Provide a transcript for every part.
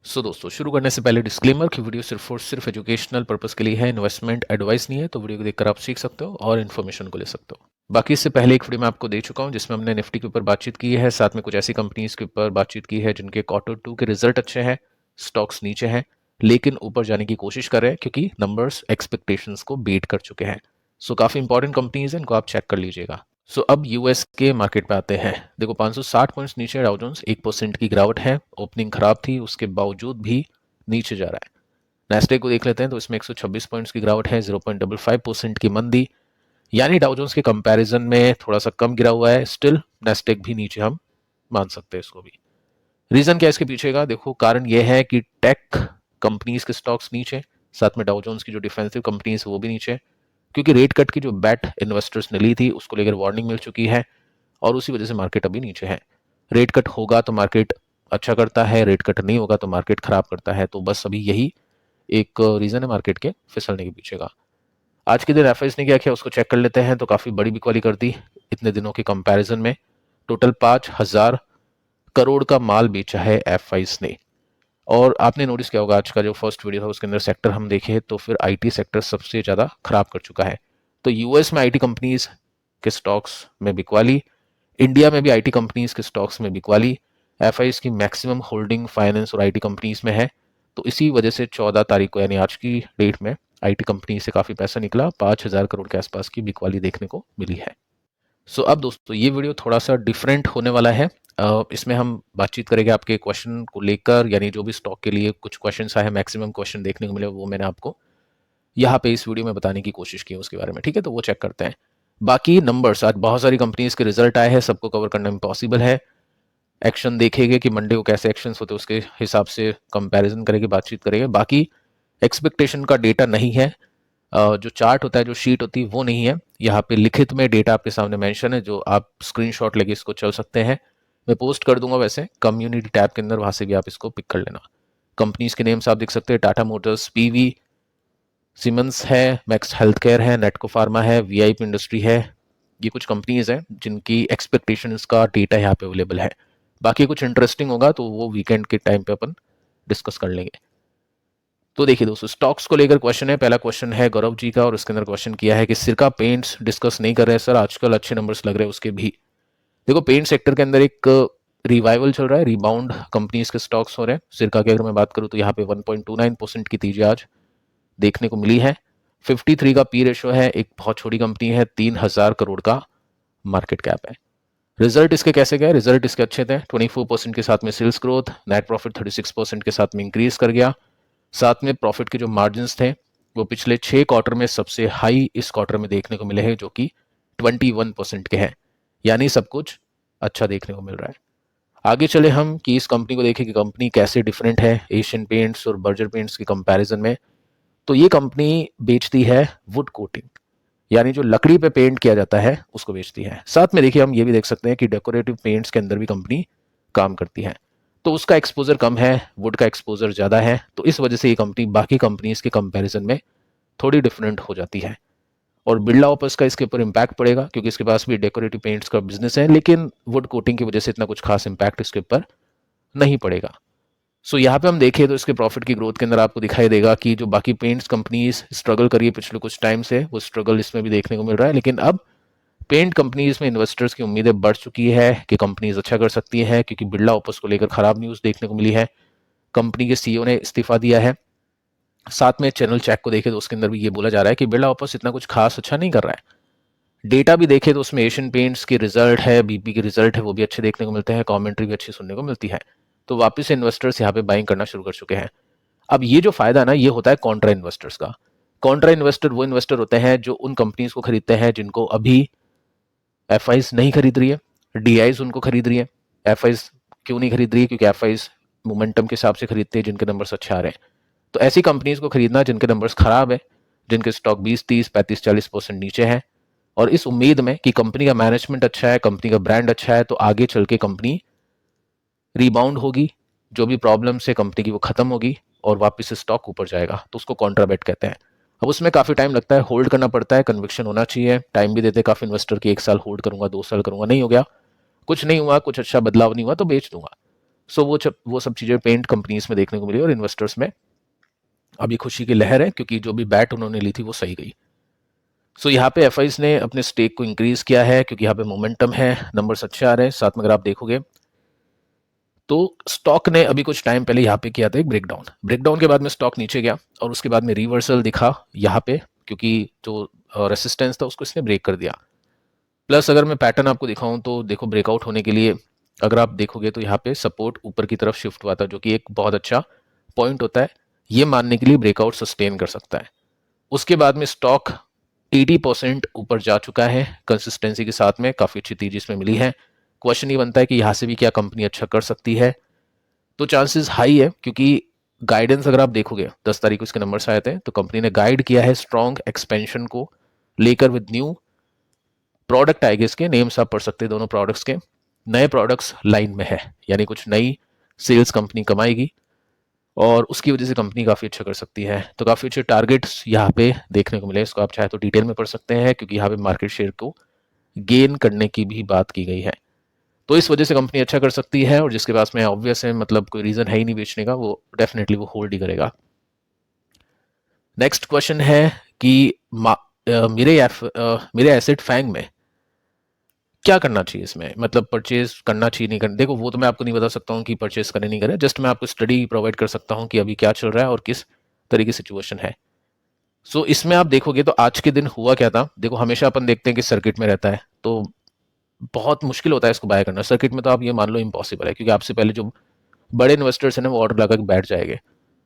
दोस्तों शुरू करने से पहले डिस्क्लेमर कि वीडियो सिर्फ और सिर्फ एजुकेशनल पर्पस के लिए है, इन्वेस्टमेंट एडवाइस नहीं है। तो वीडियो को देखकर आप सीख सकते हो और इन्फॉर्मेशन को ले सकते हो। बाकी इससे पहले एक वीडियो मैं आपको दे चुका हूं जिसमें हमने निफ्टी के ऊपर बातचीत की है, साथ में कुछ ऐसी कंपनीज के ऊपर बातचीत की है जिनके Q2 के रिजल्ट अच्छे हैं, स्टॉक्स नीचे हैं लेकिन ऊपर जाने की कोशिश कर रहे हैं क्योंकि नंबर्स एक्सपेक्टेशंस को बीट कर चुके हैं। काफ़ी इंपॉर्टेंट कंपनीज हैं, इनको आप चेक कर लीजिएगा। अब यूएस के मार्केट पे आते हैं। देखो 560 पॉइंट्स नीचे डाउ जोन्स 1% की गिरावट है। ओपनिंग खराब थी, उसके बावजूद भी नीचे जा रहा है। नैस्डैक को देख लेते हैं तो इसमें 126 पॉइंट्स की गिरावट है, 0.55% की मंदी, यानी डाउ जोन्स के कंपैरिजन में थोड़ा सा कम गिरा हुआ है। स्टिल नैस्डैक भी नीचे हम मान सकते हैं इसको भी। रीजन क्या है इसके पीछे का? देखो कारण यह है कि टेक कंपनीज के स्टॉक्स नीचे, साथ में डाउ जोन्स की जो डिफेंसिव कंपनीज वो भी नीचे, क्योंकि रेट कट की जो बैट इन्वेस्टर्स ने ली थी उसको लेकर वार्निंग मिल चुकी है और उसी वजह से मार्केट अभी नीचे है। रेट कट होगा तो मार्केट अच्छा करता है, रेट कट नहीं होगा तो मार्केट खराब करता है। तो बस अभी यही एक रीजन है मार्केट के फिसलने के पीछे का। आज के दिन एफआईज ने क्या किया उसको चेक कर लेते हैं। तो काफी बड़ी बिकवाली कर दी इतने दिनों के कंपैरिजन में। टोटल 5,000 करोड़ का माल बेचा है एफआईज ने। और आपने नोटिस किया होगा आज का जो फर्स्ट वीडियो था उसके अंदर सेक्टर हम देखे तो फिर आईटी सेक्टर सबसे ज्यादा खराब कर चुका है। तो यूएस में आईटी कंपनीज के स्टॉक्स में बिकवाली, इंडिया में भी आईटी कंपनीज के स्टॉक्स में बिकवाली। एफआईज की मैक्सिमम होल्डिंग फाइनेंस और आईटी कंपनीज में है। तो इसी वजह से 14 तारीख को यानी आज की डेट में आईटी कंपनी से काफी पैसा निकला, 5,000 करोड़ के आसपास की बिकवाली देखने को मिली है। अब दोस्तों ये वीडियो थोड़ा सा डिफरेंट होने वाला है। इसमें हम बातचीत करेंगे आपके क्वेश्चन को लेकर, यानी जो भी स्टॉक के लिए कुछ क्वेश्चन आए, मैक्सिमम क्वेश्चन देखने को मिले वो मैंने आपको यहाँ पे इस वीडियो में बताने की कोशिश की है उसके बारे में। ठीक है, तो वो चेक करते हैं। बाकी नंबर्स, आज बहुत सारी कंपनीज के रिजल्ट आए हैं, सबको कवर करना इम्पॉसिबल है। एक्शन देखेंगे कि मंडे को कैसे एक्शन होते हैं, उसके हिसाब से कंपैरिजन करेंगे, बातचीत करेंगे। बाकी एक्सपेक्टेशन का डेटा नहीं है, जो चार्ट होता है, जो शीट होती है वो नहीं है। यहाँ पे लिखित में डेटा आपके सामने मेंशन है जो आप स्क्रीनशॉट लेके इसको चल सकते हैं। मैं पोस्ट कर दूंगा वैसे कम्युनिटी टैब के अंदर, वहां से भी आप इसको पिक कर लेना। कंपनीज के नेम्स आप देख सकते हैं, टाटा मोटर्स, पीवी, सीमेंस है, मैक्स हेल्थ केयर है, नेटको फार्मा है, वीआईपी इंडस्ट्री है। ये कुछ कंपनीज हैं जिनकी एक्सपेक्टेशंस का डेटा यहाँ पे अवेलेबल है। बाकी कुछ इंटरेस्टिंग होगा तो वो वीकेंड के टाइम पे अपन डिस्कस कर लेंगे। तो देखिए दोस्तों, स्टॉक्स को लेकर क्वेश्चन है। पहला क्वेश्चन है गौरव जी का और उसके अंदर क्वेश्चन किया है कि सिरका पेंट्स डिस्कस नहीं कर रहे हैं सर, आजकल अच्छे नंबर्स लग रहे हैं उसके भी। देखो पेंट सेक्टर के अंदर एक रिवाइवल चल रहा है, रिबाउंड कंपनीज के स्टॉक्स हो रहे हैं। सिरका की अगर मैं बात करूं तो यहाँ पे 1.29% की तेजी आज देखने को मिली है। 53 का पी रेशो है, एक बहुत छोटी कंपनी है, 3,000 करोड़ का मार्केट कैप है। रिजल्ट इसके कैसे गए? रिजल्ट इसके अच्छे थे, 24% के साथ में सेल्स ग्रोथ, नेट प्रॉफिट 36% के साथ में इंक्रीज कर गया। साथ में प्रॉफिट के जो मार्जिन थे वो पिछले 6 क्वार्टर में सबसे हाई इस क्वार्टर में देखने को मिले हैं, जो कि 21% के हैं। यानी सब कुछ अच्छा देखने को मिल रहा है। आगे चले हम कि इस कंपनी को देखें कि कंपनी कैसे डिफरेंट है एशियन पेंट्स और बर्जर पेंट्स के कंपैरिजन में। तो ये कंपनी बेचती है वुड कोटिंग, यानी जो लकड़ी पे पेंट किया जाता है उसको बेचती है। साथ में देखिए हम ये भी देख सकते हैं कि डेकोरेटिव पेंट्स के अंदर भी कंपनी काम करती है। तो उसका एक्सपोजर कम है, वुड का एक्सपोजर ज़्यादा है। तो इस वजह से ये कंपनी बाकी कंपनीज के कंपैरिजन में थोड़ी डिफरेंट हो जाती है। और बिरला ऑपस का इसके ऊपर इम्पैक्ट पड़ेगा क्योंकि इसके पास भी डेकोरेटिव पेंट्स का बिजनेस है, लेकिन वुड कोटिंग की वजह से इतना कुछ खास इम्पैक्ट इसके ऊपर नहीं पड़ेगा। यहाँ पे हम देखें तो इसके प्रॉफिट की ग्रोथ के अंदर आपको दिखाई देगा कि जो बाकी पेंट्स कंपनीज स्ट्रगल करी है पिछले कुछ टाइम से, वो स्ट्रगल इसमें भी देखने को मिल रहा है। लेकिन अब पेंट कंपनीज में इन्वेस्टर्स की उम्मीदें बढ़ चुकी है कि कंपनीज अच्छा कर सकती है, क्योंकि बिरला ओपस को लेकर खराब न्यूज देखने को मिली है। कंपनी के सीईओ ने इस्तीफा दिया है। साथ में चैनल चेक को देखे तो उसके अंदर भी ये बोला जा रहा है कि बिरला ओपस इतना कुछ खास अच्छा नहीं कर रहा है। डेटा भी देखे तो उसमें एशियन पेंट्स के रिजल्ट है, बीपी के रिजल्ट है, वो भी अच्छे देखने को मिलते हैं, कमेंट्री भी अच्छी सुनने को मिलती है। तो वापस से इन्वेस्टर्स यहाँ पे बाइंग करना शुरू कर चुके हैं। अब ये जो फायदा है ना, ये होता है कॉन्ट्रा इन्वेस्टर्स का। कॉन्ट्रा इन्वेस्टर वो इन्वेस्टर होते हैं जो उन कंपनीज को खरीदते हैं जिनको अभी एफआईज नहीं खरीद रही है, डीआईज उनको खरीद रही है। एफआईज क्यों नहीं खरीद रही है? क्योंकि एफआईज मोमेंटम के हिसाब से खरीदते हैं जिनके नंबर्स अच्छे आ रहे हैं। तो ऐसी कंपनीज को खरीदना जिनके नंबर्स खराब है, जिनके स्टॉक 20, 30, 35, 40% नीचे है, और इस उम्मीद में कि कंपनी का मैनेजमेंट अच्छा है, कंपनी का ब्रांड अच्छा है, तो आगे चल के कंपनी रिबाउंड होगी, जो भी प्रॉब्लम है कंपनी की वो खत्म होगी और वापस से स्टॉक ऊपर जाएगा। तो उसको कॉन्ट्राबेट कहते हैं। अब उसमें काफी टाइम लगता है, होल्ड करना पड़ता है, कन्विक्शन होना चाहिए, टाइम भी देते हैं काफी इन्वेस्टर की, 1 साल होल्ड करूंगा, 2 साल करूंगा, नहीं हो गया, कुछ नहीं हुआ, कुछ अच्छा बदलाव नहीं हुआ तो बेच दूंगा। सो वो सब चीज़ें पेंट कंपनीज में देखने को मिली और इन्वेस्टर्स में अभी खुशी की लहर है, क्योंकि जो भी बैट उन्होंने ली थी वो सही गई। सो यहाँ पे एफआईज ने अपने स्टेक को इंक्रीज किया है, क्योंकि यहाँ पे मोमेंटम है, नंबर्स अच्छे आ रहे हैं। साथ में अगर आप देखोगे तो स्टॉक ने अभी कुछ टाइम पहले यहाँ पे किया था एक ब्रेकडाउन के बाद में स्टॉक नीचे गया और उसके बाद में रिवर्सल दिखा यहाँ पे, क्योंकि जो रेसिस्टेंस था उसको इसने ब्रेक कर दिया। प्लस अगर मैं पैटर्न आपको दिखाऊं तो देखो, ब्रेकआउट होने के लिए अगर आप देखोगे तो यहाँ पे सपोर्ट ऊपर की तरफ शिफ्ट हुआ था, जो कि एक बहुत अच्छा पॉइंट होता है ये मानने के लिए ब्रेकआउट सस्टेन कर सकता है। उसके बाद में स्टॉक 80% ऊपर जा चुका है कंसिस्टेंसी के साथ में, काफ़ी अच्छी तेजी इसमें मिली है। क्वेश्चन ये बनता है कि यहाँ से भी क्या कंपनी अच्छा कर सकती है, तो चांसेस हाई है, क्योंकि गाइडेंस अगर आप देखोगे 10 तारीख को इसके नंबर्स आए थे, तो कंपनी ने गाइड किया है स्ट्रॉन्ग एक्सपेंशन को लेकर विद न्यू प्रोडक्ट आएंगे, इसके नेम्स आप पढ़ सकते हैं दोनों प्रोडक्ट्स के, नए प्रोडक्ट्स लाइन में है, यानी कुछ नई सेल्स कंपनी कमाएगी और उसकी वजह से कंपनी काफ़ी अच्छा कर सकती है। तो काफ़ी अच्छे टारगेट्स यहाँ पे देखने को मिले, इसको आप चाहे तो डिटेल में पढ़ सकते हैं, क्योंकि यहाँ पे मार्केट शेयर को गेन करने की भी बात की गई है। तो इस वजह से कंपनी अच्छा कर सकती है, और जिसके पास में ऑब्वियस है, मतलब कोई रीज़न है ही नहीं बेचने का, वो डेफिनेटली वो होल्ड ही करेगा। नेक्स्ट क्वेश्चन है कि मेरे एसेट फैंग में क्या करना चाहिए, इसमें मतलब परचेज करना चाहिए नहीं करना। देखो वो तो मैं आपको नहीं बता सकता हूँ कि परचेज करें नहीं करें, जस्ट मैं आपको स्टडी प्रोवाइड कर सकता हूँ कि अभी क्या चल रहा है और किस तरह की सिचुएशन है। सो इसमें आप देखोगे तो आज के दिन हुआ क्या था। देखो हमेशा अपन देखते हैं कि सर्किट में रहता है तो बहुत मुश्किल होता है इसको बाय करना। सर्किट में तो आप ये मान लो इम्पॉसिबल है, क्योंकि आपसे पहले जो बड़े इन्वेस्टर्स हैं ना वो ऑर्डर लगा के बैठ जाएंगे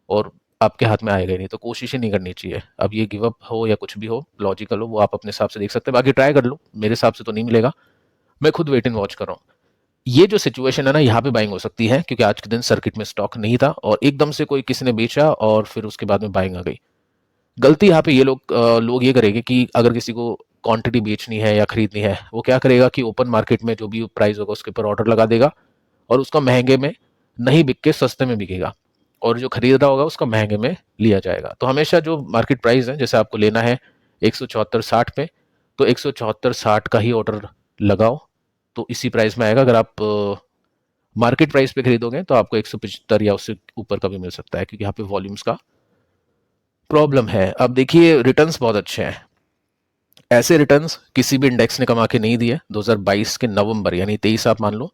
और आपके हाथ में आएगा ही नहीं। तो कोशिश ही नहीं करनी चाहिए। अब ये गिव अप हो या कुछ भी हो, लॉजिकल हो, वो आप अपने हिसाब से देख सकते हैं, बाकी ट्राई कर लो। मेरे हिसाब से तो नहीं मिलेगा, मैं खुद वेट एंड वॉच कर रहा हूँ। ये जो सिचुएशन है ना, यहाँ पे बाइंग हो सकती है, क्योंकि आज के दिन सर्किट में स्टॉक नहीं था और एकदम से कोई किसी ने बेचा और फिर उसके बाद में बाइंग आ गई। गलती यहाँ पे ये लोग ये करेंगे कि अगर किसी को क्वांटिटी बेचनी है या खरीदनी है, वो क्या करेगा कि ओपन मार्केट में जो भी प्राइस होगा उसके ऊपर ऑर्डर लगा देगा और उसका महंगे में नहीं बिक के सस्ते में बिकेगा, और जो खरीद रहा होगा उसका महंगे में लिया जाएगा। तो हमेशा जो मार्केट प्राइस है, जैसे आपको लेना है 174.60 पे, तो 174.60 का ही ऑर्डर लगाओ, तो इसी प्राइस में आएगा। अगर आप मार्केट प्राइस पे खरीदोगे तो आपको 175 या उससे ऊपर का भी मिल सकता है, क्योंकि यहाँ पे वॉल्यूम्स का प्रॉब्लम है। अब देखिए रिटर्न्स बहुत अच्छे हैं, ऐसे रिटर्न्स किसी भी इंडेक्स ने कमा के नहीं दिए। 2022 के नवंबर यानी 23 आप मान लो,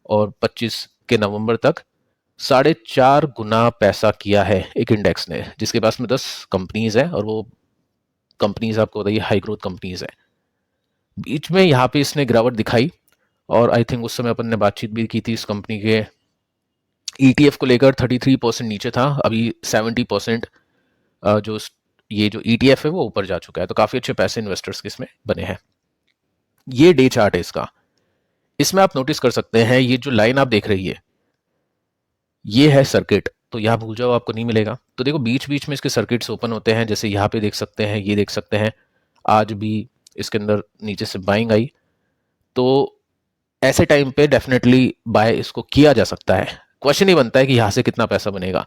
और 25 के नवंबर तक 4.5 गुना पैसा किया है एक इंडेक्स ने, जिसके पास में 10 कंपनीज है, और वो कंपनीज आपको बताइए हाई ग्रोथ कंपनीज है। बीच में यहाँ पे इसने गिरावट दिखाई, और आई थिंक उस समय अपन ने बातचीत भी की थी इस कंपनी के ETF को लेकर। 33% नीचे था, अभी 70% जो ये जो ETF है वो ऊपर जा चुका है। तो काफी अच्छे पैसे इन्वेस्टर्स के इसमें बने हैं। ये डे चार्ट है इसका, इसमें आप नोटिस कर सकते हैं ये जो लाइन आप देख रही है ये है सर्किट। तो यहाँ भूल जाओ, आपको नहीं मिलेगा। तो देखो बीच बीच में इसके सर्किट्स ओपन होते हैं, जैसे यहाँ पे देख सकते हैं, ये देख सकते हैं, आज भी इसके अंदर नीचे से बाइंग आई। तो ऐसे टाइम पे डेफिनेटली बाय इसको किया जा सकता है। क्वेश्चन ये बनता है कि यहाँ से कितना पैसा बनेगा।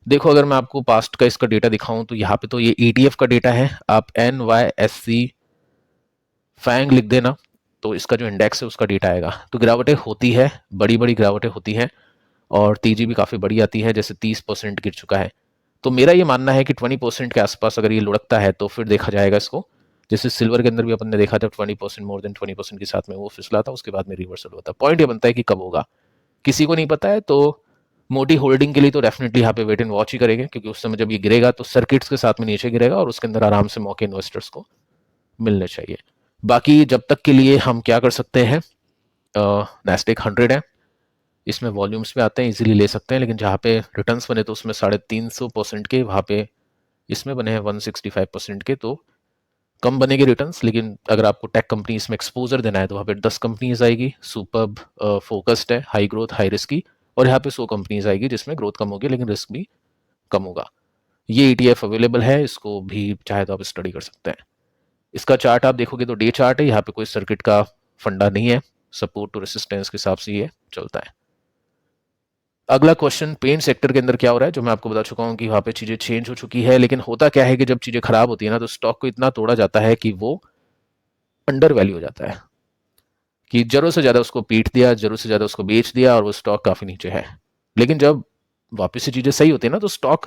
देखो अगर मैं आपको पास्ट का इसका डेटा दिखाऊं तो यहाँ पे तो ये ETF का डेटा है, आप NYSE फैंग लिख देना तो इसका जो इंडेक्स है उसका डेटा आएगा। तो गिरावटें होती है, बड़ी बड़ी गिरावटें होती हैं, और तेजी भी काफ़ी बड़ी आती है, जैसे 30% गिर चुका है। तो मेरा ये मानना है कि 20% के आसपास अगर ये लुढ़कता है तो फिर देखा जाएगा इसको। जैसे सिल्वर के अंदर भी अपन ने देखा था 20%, मोर देन 20% के साथ में वो फिसला था, उसके बाद में रिवर्सल हुआ था। पॉइंट ये बनता है कि कब होगा किसी को नहीं पता है। तो मोटी होल्डिंग के लिए तो डेफिनेटली यहाँ पे वेट एंड वॉच ही करेंगे, क्योंकि उस समय जब ये गिरेगा तो सर्किट्स के साथ में नीचे गिरेगा और उसके अंदर आराम से मौके इन्वेस्टर्स को मिलने चाहिए। बाकी जब तक के लिए हम क्या कर सकते हैं, नैस्डैक 100 है, इसमें वॉल्यूम्स पे आते हैं, इजीली ले सकते हैं। लेकिन जहाँ पे रिटर्न्स बने तो उसमें 350% के, वहाँ पे इसमें बने हैं 165% के, तो कम बनेंगे रिटर्न्स। लेकिन अगर आपको टेक कंपनी इसमें एक्सपोजर देना है तो वहाँ पे 10 कंपनीज आएगी, सुपर फोकस्ड है, हाई ग्रोथ हाई रिस्क की, और यहाँ पे 100 कंपनीज आएगी जिसमें ग्रोथ कम होगी लेकिन रिस्क भी कम होगा। ये ETF अवेलेबल है, इसको भी चाहे तो आप स्टडी कर सकते हैं। इसका चार्ट आप देखोगे तो डे चार्ट है, यहाँ पे कोई सर्किट का फंडा नहीं है, सपोर्ट टू रेसिस्टेंस के हिसाब से ये चलता है। अगला क्वेश्चन, पेंट सेक्टर के अंदर क्या हो रहा है, जो मैं आपको बता चुका हूँ कि वहाँ पे चीज़ें चेंज हो चुकी है। लेकिन होता क्या है कि जब चीज़ें खराब होती है ना तो स्टॉक को इतना तोड़ा जाता है कि वो अंडर वैल्यू हो जाता है। कि जरूरत से ज़्यादा उसको पीट दिया, जरूरत से ज़्यादा उसको बेच दिया और वो स्टॉक काफ़ी नीचे है। लेकिन जब वापस से चीज़ें सही होती है ना, तो स्टॉक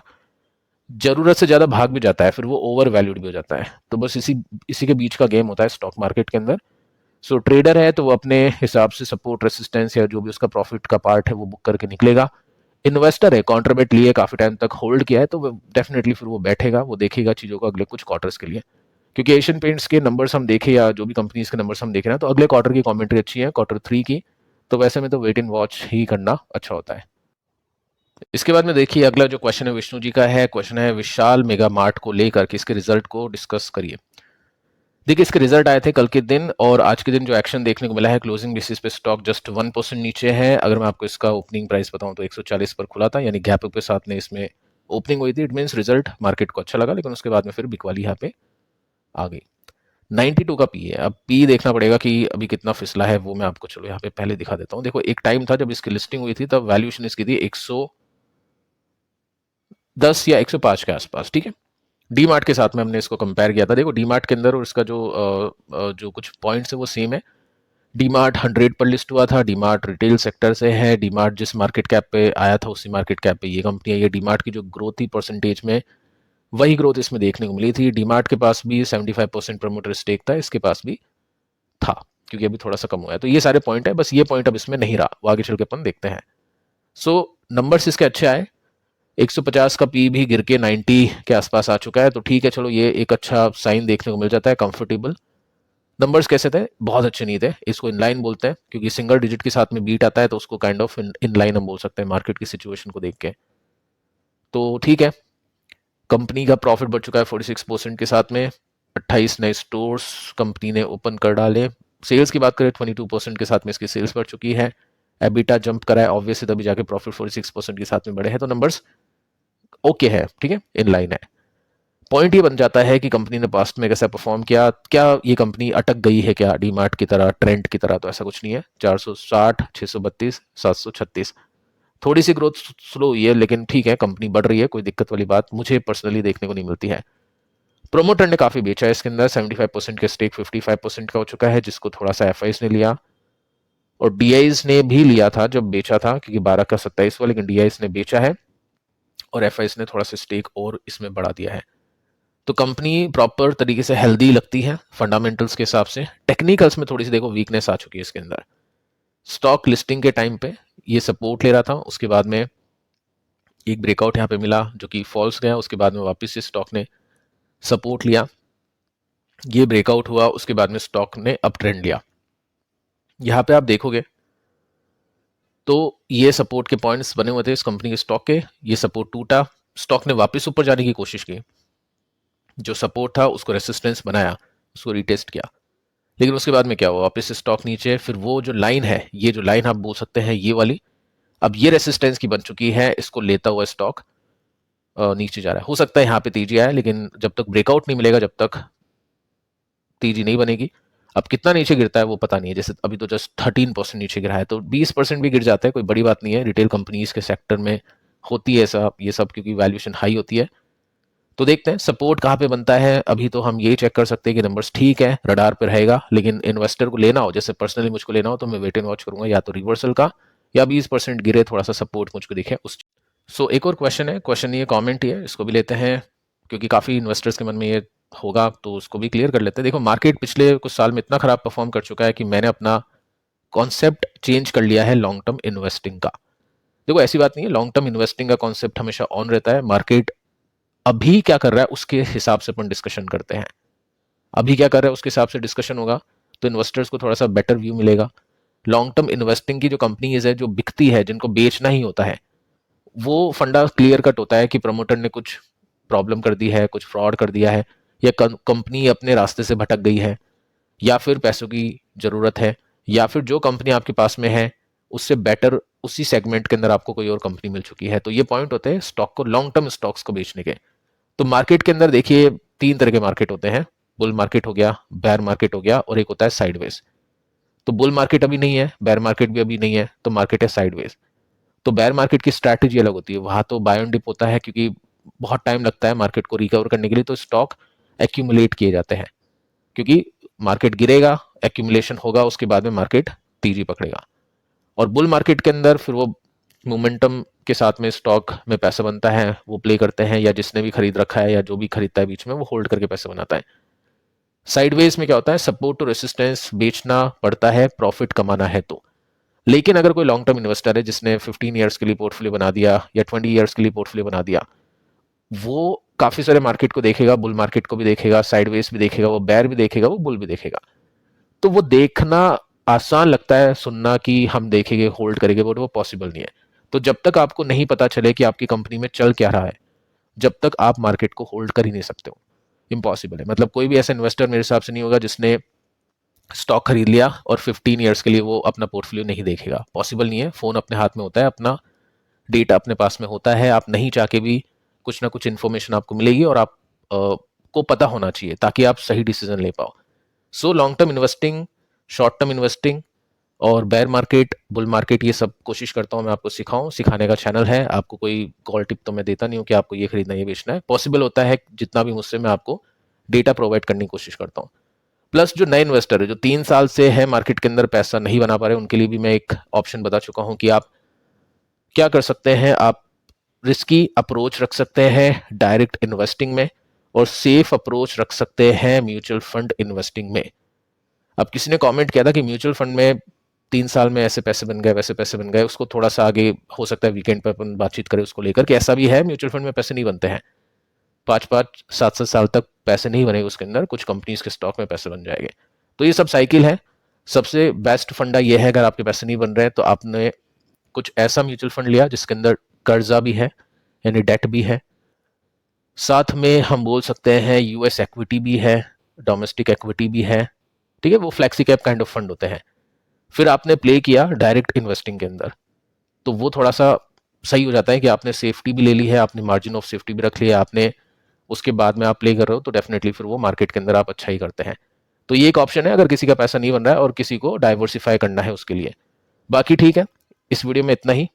जरूरत से ज़्यादा भाग भी जाता है, फिर वो ओवर वैल्यूड भी हो जाता है। तो बस इसी इसी के बीच का गेम होता है स्टॉक मार्केट के अंदर। सो ट्रेडर है तो वो अपने हिसाब से सपोर्ट रेसिस्टेंस या जो भी उसका प्रॉफिट का पार्ट है वो बुक करके निकलेगा। इन्वेस्टर है, कॉन्ट्रीबेट लिए काफ़ी टाइम तक होल्ड किया है, तो वो डेफिनेटली फिर वो बैठेगा, वो देखेगा चीज़ों को अगले कुछ क्वार्टर्स के लिए। क्योंकि एशियन पेंट्स के नंबर्स हम देखें या जो भी कंपनीज के नंबर्स हम देख रहे हैं, तो अगले क्वार्टर की कमेंट्री अच्छी है, क्वार्टर 3 की। तो वैसे में तो वेट एंड वॉच ही करना अच्छा होता है। इसके बाद में देखिए अगला जो क्वेश्चन है विष्णु जी का है। क्वेश्चन है विशाल मेगा मार्ट को लेकर कि इसके रिजल्ट को डिस्कस करिए। देखिए इसके रिजल्ट आए थे कल के दिन, और आज के दिन जो एक्शन देखने को मिला है, क्लोजिंग बेसिस पे स्टॉक जस्ट 1% नीचे है। अगर मैं आपको इसका ओपनिंग प्राइस बताऊं तो 140 पर खुला था, यानी गैप के साथ में इसमें ओपनिंग हुई थी। इट मीन्स रिजल्ट मार्केट को अच्छा लगा, लेकिन उसके बाद में फिर बिकवाली यहाँ पे आ गई। 92 का पी है। अब पी देखना पड़ेगा कि अभी कितना फिसला है, वो मैं आपको चलो यहाँ पे पहले दिखा देता हूँ। देखो एक टाइम था जब इसकी लिस्टिंग हुई थी, तब वैल्यूएशन इसकी थी 110 या 105 के आसपास, ठीक है। डी मार्ट के साथ में हमने इसको कंपेयर किया था। देखो डी मार्ट के अंदर और इसका जो कुछ पॉइंट्स है वो सेम है। डी मार्ट 100 पर लिस्ट हुआ था। डी मार्ट रिटेल सेक्टर से है। डी मार्ट जिस मार्केट कैप पे आया था उसी मार्केट कैप पे ये कंपनी है। ये डी मार्ट की जो ग्रोथ थी परसेंटेज में, वही ग्रोथ इसमें देखने को मिली थी। डी मार्ट के पास भी 75% प्रमोटर स्टेक था, इसके पास भी था, क्योंकि अभी थोड़ा सा कम हुआ है। तो ये सारे पॉइंट है, बस ये पॉइंट अब इसमें नहीं रहा, वो आगे चल के अपन देखते हैं। सो नंबर्स इसके अच्छे आए। 150 का पी भी गिर के 90 के आसपास आ चुका है, तो ठीक है, चलो ये एक अच्छा साइन देखने को मिल जाता है, कंफर्टेबल। नंबर्स कैसे थे? बहुत अच्छे नहीं थे। इसको इनलाइन बोलते हैं, क्योंकि सिंगल डिजिट के साथ में बीट आता है, तो उसको काइंड ऑफ इनलाइन हम बोल सकते हैं मार्केट की सिचुएशन को देख के। तो ठीक है, कंपनी का प्रॉफिट बढ़ चुका है 46% के साथ में। 28 नए स्टोर्स कंपनी ने ओपन कर डाले। सेल्स की बात करें 22% के साथ में इसकी सेल्स बढ़ चुकी है। एबिटा जंप करा है ऑब्वियसली, तभी जाके प्रॉफिट 46% के साथ में बढ़े हैं। तो नंबर्स ओके है, ठीक है, इन लाइन है। पॉइंट ये बन जाता है कि कंपनी ने पास्ट में कैसा परफॉर्म किया। क्या ये कंपनी अटक गई है क्या डीमार्ट की तरह, ट्रेंड की तरह? तो ऐसा कुछ नहीं है। 460, 632, 736, थोड़ी सी ग्रोथ स्लो हुई है, लेकिन ठीक है, कंपनी बढ़ रही है, कोई दिक्कत वाली बात मुझे पर्सनली देखने को नहीं मिलती है। प्रोमोटर ने काफी बेचा है इसके अंदर। 75% का स्टेक 55% का हो चुका है, जिसको थोड़ा सा एफ ने लिया, और डीआईज ने भी लिया था जब बेचा था, क्योंकि 12 का 27 हुआ, लेकिन डीआईज ने बेचा है और एफ ने थोड़ा सा स्टेक और इसमें बढ़ा दिया है। तो कंपनी प्रॉपर तरीके से हेल्दी लगती है फंडामेंटल्स के हिसाब से। टेक्निकल्स में थोड़ी सी देखो वीकनेस आ चुकी है इसके अंदर। स्टॉक लिस्टिंग के टाइम पे ये सपोर्ट ले रहा था, उसके बाद में एक ब्रेकआउट यहाँ पे मिला जो कि फॉल्स गया, उसके बाद में वापस से स्टॉक ने सपोर्ट लिया, ये ब्रेकआउट हुआ, उसके बाद में स्टॉक ने अप ट्रेंड लिया। यहाँ पे आप देखोगे तो ये सपोर्ट के पॉइंट्स बने हुए थे इस कंपनी के स्टॉक के। ये सपोर्ट टूटा, स्टॉक ने वापस ऊपर जाने की कोशिश की, जो सपोर्ट था उसको रेसिस्टेंस बनाया, उसको रिटेस्ट किया, लेकिन उसके बाद में क्या हुआ, वापस से स्टॉक नीचे। फिर वो जो लाइन है, ये जो लाइन आप बोल सकते हैं ये वाली, अब ये रेसिस्टेंस की बन चुकी है, इसको लेता हुआ स्टॉक नीचे जा रहा है। हो सकता है यहाँ पे तेजी आए, लेकिन जब तक ब्रेकआउट नहीं मिलेगा, जब तक तेजी नहीं बनेगी। अब कितना नीचे गिरता है वो पता नहीं है, जैसे अभी तो जस्ट 13% नीचे गिरा है, तो 20% भी गिर जाता है, कोई बड़ी बात नहीं है। रिटेल कंपनीज के सेक्टर में होती है ऐसा, ये सब, क्योंकि वैल्यूएशन हाई होती है। तो देखते हैं सपोर्ट कहाँ पे बनता है। अभी तो हम यही चेक कर सकते हैं कि नंबर्स ठीक है, रडार पे रहेगा, लेकिन इन्वेस्टर को लेना हो, जैसे पर्सनली मुझको लेना हो, तो मैं वेट एंड वॉच करूंगा, या तो रिवर्सल का, या 20% गिरे, थोड़ा सा सपोर्ट मुझको दिखे उस। सो एक और क्वेश्चन है, क्वेश्चन ये कमेंट ही है, इसको भी लेते हैं, क्योंकि काफ़ी इन्वेस्टर्स के मन में ये होगा, तो उसको भी क्लियर कर लेते हैं। देखो मार्केट पिछले कुछ साल में इतना खराब परफॉर्म कर चुका है कि मैंने अपना कॉन्सेप्ट चेंज कर लिया है लॉन्ग टर्म इन्वेस्टिंग का। देखो ऐसी बात नहीं है, लॉन्ग टर्म इन्वेस्टिंग का कॉन्सेप्ट हमेशा ऑन रहता है। मार्केट अभी क्या कर रहा है उसके हिसाब से अपन डिस्कशन करते हैं। अभी क्या कर रहा है उसके हिसाब से डिस्कशन होगा, तो इन्वेस्टर्स को थोड़ा सा बेटर व्यू मिलेगा। लॉन्ग टर्म इन्वेस्टिंग की जो कंपनीज है, जो बिकती है, जिनको बेचना ही होता है, वो फंडा क्लियर कट होता है कि प्रमोटर ने कुछ प्रॉब्लम कर दी है, कुछ फ्रॉड कर दिया है, या कंपनी अपने रास्ते से भटक गई है, या फिर पैसों की जरूरत है, या फिर जो कंपनी आपके पास में है उससे बेटर उसी सेगमेंट के अंदर आपको कोई और कंपनी मिल चुकी है। तो ये पॉइंट होते हैं स्टॉक को, लॉन्ग टर्म स्टॉक्स को बेचने के। तो मार्केट के अंदर देखिए 3 तरह के मार्केट होते हैं। बुल मार्केट हो गया, बेयर मार्केट हो गया, और एक होता है साइडवेज। तो बुल मार्केट अभी नहीं है, बेयर मार्केट भी अभी नहीं है, तो मार्केट है साइडवेज। तो बेयर मार्केट की स्ट्रैटेजी अलग होती है, वहां तो बाय ऑन डिप होता है, क्योंकि बहुत टाइम लगता है मार्केट को रिकवर करने के लिए, तो स्टॉक एक्यूमुलेट किए जाते हैं, क्योंकि मार्केट गिरेगा, एक्यूमुलेशन होगा, उसके बाद में मार्केट तेजी पकड़ेगा। और बुल मार्केट के अंदर फिर वो मोमेंटम के साथ में स्टॉक में पैसा बनता है, वो प्ले करते हैं, या जिसने भी खरीद रखा है या जो भी खरीदता है बीच में वो होल्ड करके पैसा बनाता है। साइडवेज में क्या होता है, सपोर्ट टू रेसिस्टेंस बेचना पड़ता है प्रॉफिट कमाना है तो। लेकिन अगर कोई लॉन्ग टर्म इन्वेस्टर है जिसने 15 ईयर्स के लिए पोर्टफोलियो बना दिया या 20 ईयर्स के लिए पोर्टफोलियो बना दिया, वो काफी सारे मार्केट को देखेगा, बुल मार्केट को भी देखेगा, साइडवेज भी देखेगा, वो बेयर भी देखेगा, वो बुल भी देखेगा। तो वो देखना आसान लगता है, सुनना कि हम देखेंगे होल्ड करेंगे, बट वो पॉसिबल नहीं है। तो जब तक आपको नहीं पता चले कि आपकी कंपनी में चल क्या रहा है, जब तक आप मार्केट को होल्ड कर ही नहीं सकते हो। इम्पॉसिबल है। मतलब कोई भी ऐसा इन्वेस्टर मेरे हिसाब से नहीं होगा जिसने स्टॉक खरीद लिया और 15 ईयर्स के लिए वो अपना पोर्टफोलियो नहीं देखेगा। पॉसिबल नहीं है। फोन अपने हाथ में होता है, अपना डेटा अपने पास में होता है, आप नहीं चाह के भी कुछ ना कुछ इन्फॉर्मेशन आपको मिलेगी और आप को पता होना चाहिए ताकि आप सही डिसीजन ले पाओ। So long term investing, short term investing और बेयर मार्केट, बुल मार्केट, ये सब कोशिश करता हूँ मैं आपको सिखाऊं। सिखाने का चैनल है। आपको कोई कॉल टिप तो मैं देता नहीं हूँ कि आपको ये खरीदना ये बेचना है। पॉसिबल होता है जितना भी मुझसे मैं आपको डेटा प्रोवाइड करने की कोशिश करता हूँ। प्लस जो नए इन्वेस्टर है जो 3 साल से है मार्केट के अंदर, पैसा नहीं बना पा रहे, उनके लिए भी मैं एक ऑप्शन बता चुका हूँ कि आप क्या कर सकते हैं। आप रिस्की अप्रोच रख सकते हैं डायरेक्ट इन्वेस्टिंग में और सेफ अप्रोच रख सकते हैं म्यूचुअल फंड इन्वेस्टिंग में। अब किसी ने कमेंट किया था कि म्यूचुअल फंड में 3 साल में ऐसे पैसे बन गए, वैसे पैसे बन गए। उसको थोड़ा सा आगे हो सकता है वीकेंड पर अपन बातचीत करें उसको लेकर कि ऐसा भी है, म्यूचुअल फंड में पैसे नहीं बनते हैं। 5-5, 7-7 साल तक पैसे नहीं बनेंगे उसके अंदर, कुछ कंपनीज के स्टॉक में पैसे बन जाएंगे। तो ये सब साइकिल है। सबसे बेस्ट फंडा ये है, अगर आपके पैसे नहीं बन रहे हैं तो आपने कुछ ऐसा म्यूचुअल फंड लिया जिसके अंदर कर्जा भी है, यानी डेट भी है, साथ में हम बोल सकते हैं यूएस इक्विटी भी है, डोमेस्टिक इक्विटी भी है। ठीक है, वो flexi cap kind of fund होते हैं। फिर आपने प्ले किया डायरेक्ट इन्वेस्टिंग के अंदर, तो वो थोड़ा सा सही हो जाता है कि आपने सेफ्टी भी ले ली है, आपने मार्जिन ऑफ सेफ्टी भी रख लिया आपने, उसके बाद में आप प्ले कर रहे हो तो डेफिनेटली फिर वो मार्केट के अंदर आप अच्छा ही करते हैं। तो ये एक ऑप्शन है अगर किसी का पैसा नहीं बन रहा है और किसी को डाइवर्सिफाई करना है उसके लिए। बाकी ठीक है, इस वीडियो में इतना ही।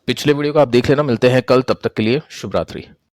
पिछले वीडियो को आप देख लेना। मिलते हैं कल, तब तक के लिए शुभ रात्रि।